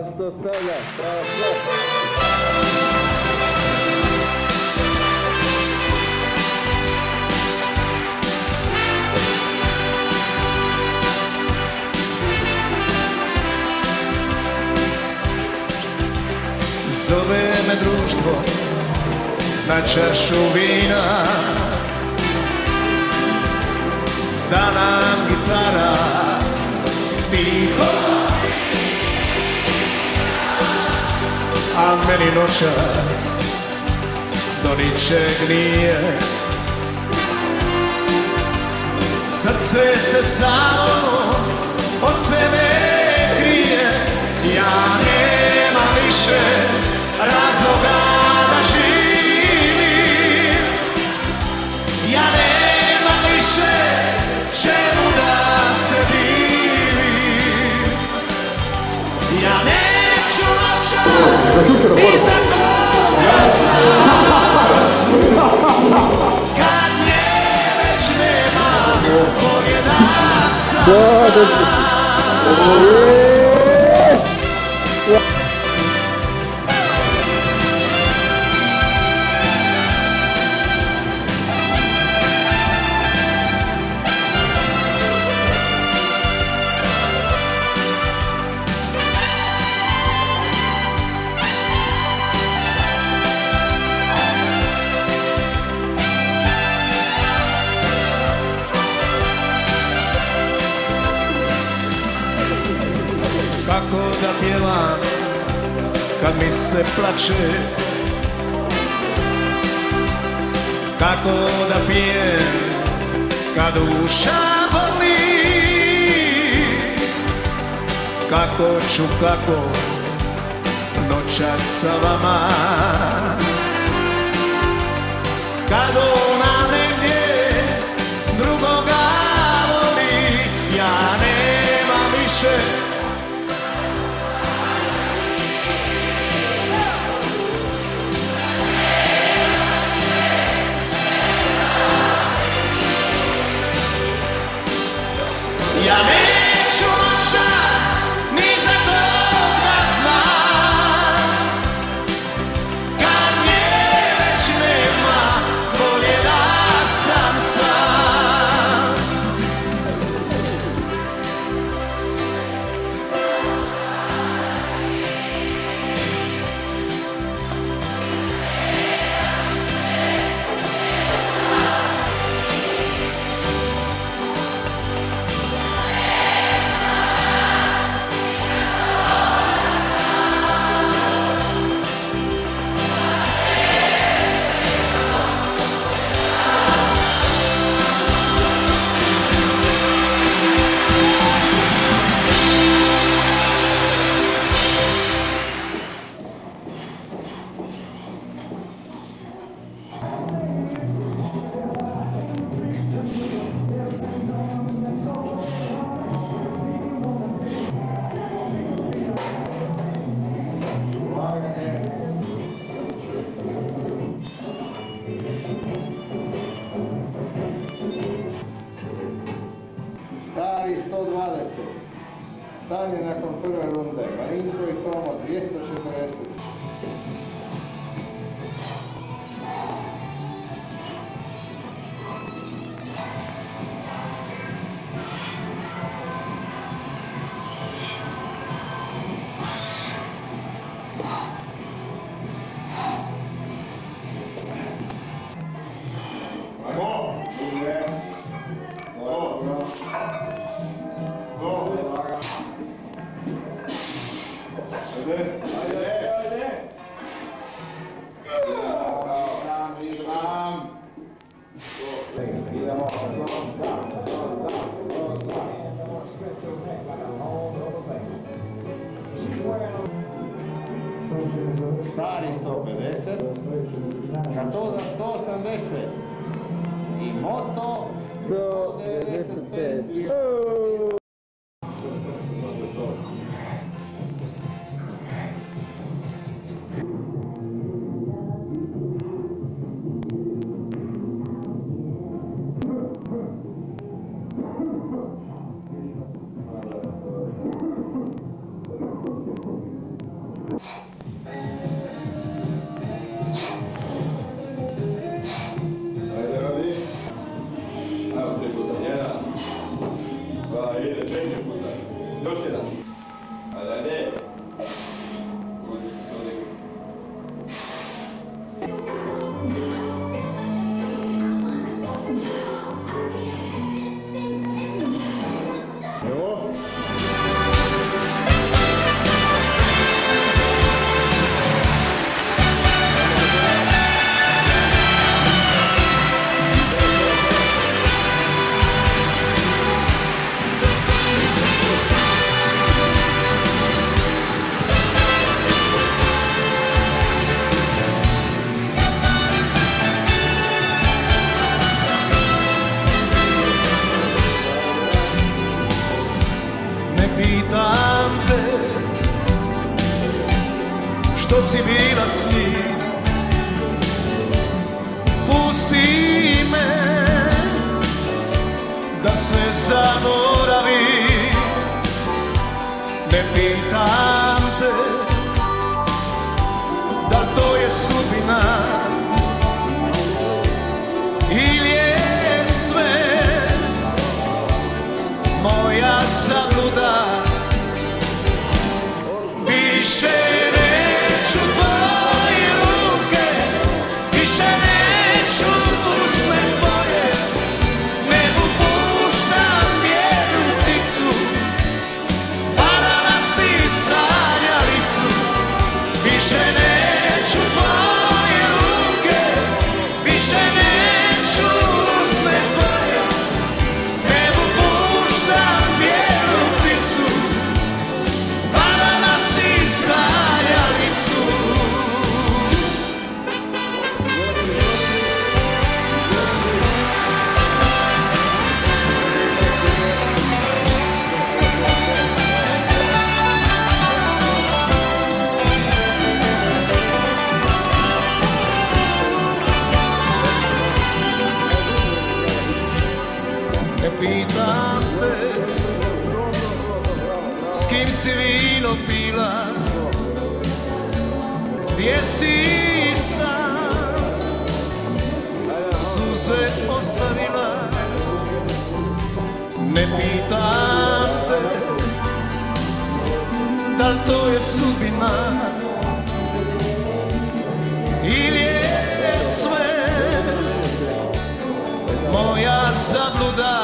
to stavlja, pravo sve. Zove me društvo na čašu vina, da nam gitara tiho, a meni noćas do ničeg nije. Srce se samo od sebe krije, ja nemam više razloga da živim, ja nemam više čemu da se divim, ja neću noćas ni za koga znam, kad nje već nema, bolje da sam sam. Kako da pjevam kad mi se plače, kako da pijem kad duša boli, kako ću, kako noćas sa vama, kad ona negdje drugoga voli, ja nemam više ja neću noćas ni za koga znam, kad nje već nema, bolje da sam sam. Stari 120, stanje nakon prve runde, Marinko i Tomo 240. Stari 150, Katoza 180 i Moto 195. što si bila s njim. Pusti me da se zaboravi, ne pitam te da li to je sudbina ili je sve moja zabluda. Više neću tvoje ruke, više neću usne tvoje, ne puštam bijelu pticu, parala si sanjalicu. Više neću tvoje ruke, više neću usne tvoje, ne puštam bijelu pticu, parala si sanjalicu. Ne pitam te s kim si vino pila, gdje si sam suze ostavila. Ne pitam te da li to je sudbina ili je sve moja zabluda.